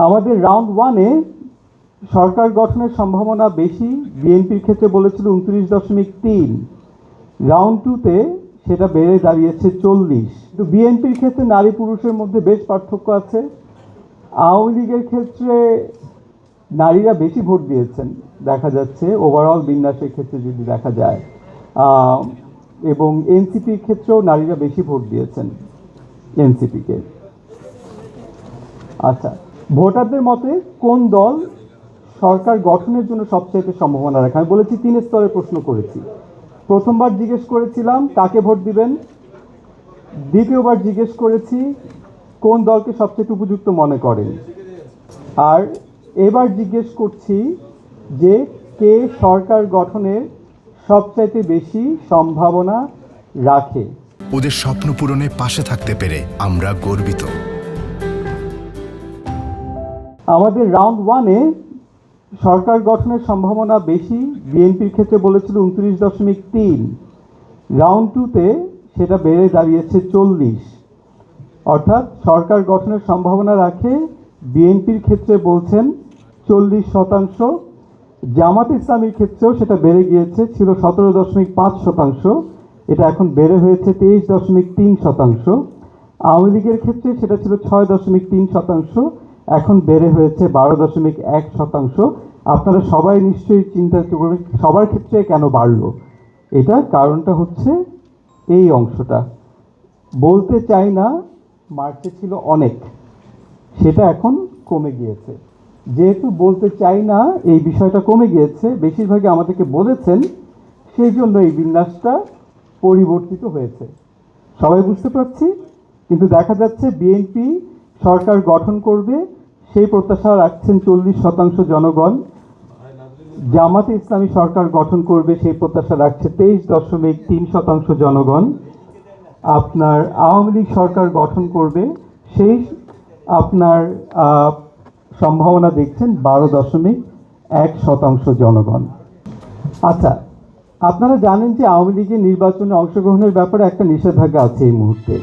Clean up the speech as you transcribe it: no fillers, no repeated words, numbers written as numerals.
আমাদের রাউন্ড ওয়ানে সরকার গঠনের সম্ভাবনা বেশি, বিএনপির ক্ষেত্রে বলেছিল 29.3। রাউন্ড টুতে সেটা বেড়ে দাঁড়িয়েছে 40। তো বিএনপির ক্ষেত্রে নারী পুরুষের মধ্যে বেশ পার্থক্য আছে। আওয়ামী লীগের ক্ষেত্রে নারীরা বেশি ভোট দিয়েছেন দেখা যাচ্ছে ওভারঅল বিন্যাসের ক্ষেত্রে যদি দেখা যায়, এবং এনসিপির ক্ষেত্রেও নারীরা বেশি ভোট দিয়েছেন এনসিপিকে। আচ্ছা, ভোটারদের মতে কোন দল সরকার গঠনের জন্য সবচাইতে সম্ভাবনা রাখে? আমি বলেছি 3 স্তরে প্রশ্ন করেছি। প্রথমবার জিজ্ঞেস করেছিলাম কাকে ভোট দিবেন, দ্বিতীয়বার জিজ্ঞেস করেছি কোন দলকে সবচেয়ে উপযুক্ত মনে করেন, আর এবার জিজ্ঞেস করছি যে কে সরকার গঠনের সবচাইতে বেশি সম্ভাবনা রাখে। ওদের স্বপ্ন পূরণে পাশে থাকতে পেরে আমরা গর্বিত। আমাদের রাউন্ড ওয়ানে সরকার গঠনের সম্ভাবনা বেশি, বিএনপির ক্ষেত্রে বলেছিল 29.3। রাউন্ড টুতে সেটা বেড়ে দাঁড়িয়েছে 40। অর্থাৎ সরকার গঠনের সম্ভাবনা রাখে বিএনপির ক্ষেত্রে বলছেন 40%। জামাত ইসলামীর ক্ষেত্রেও সেটা বেড়ে গিয়েছে, ছিল 17.5%, এটা এখন বেড়ে হয়েছে 23.3%। আওয়ামী লীগের ক্ষেত্রে সেটা ছিল 6.3%, এখন বেড়ে হয়েছে 12.1%। আপনারা সবাই নিশ্চয়ই চিন্তা করবেন সবার ক্ষেত্রে কেন বাড়লো। এটা কারণটা হচ্ছে এই অংশটা, বলতে চাই না মার্চে ছিল অনেক, সেটা এখন কমে গিয়েছে। যেহেতু বলতে চাই না এই বিষয়টা কমে গিয়েছে, বেশিরভাগই আমাদেরকে বলেছেন, সেই জন্য এই বিন্যাসটা পরিবর্তিত হয়েছে। সবাই বুঝতে পারছি। কিন্তু দেখা যাচ্ছে বিএনপি সরকার গঠন করবে সেই প্রত্যাশা রাখছেন 40% জনগণ। জামাতে ইসলামী সরকার গঠন করবে সেই প্রত্যাশা রাখছে 23.3% জনগণ। আপনার আওয়ামী লীগ সরকার গঠন করবে সেই আপনার সম্ভাবনা দেখছেন 12.1% জনগণ। আচ্ছা, আপনারা জানেন যে আওয়ামী লীগের নির্বাচনে অংশগ্রহণের ব্যাপারে একটা নিষেধাজ্ঞা আছে এই মুহূর্তে।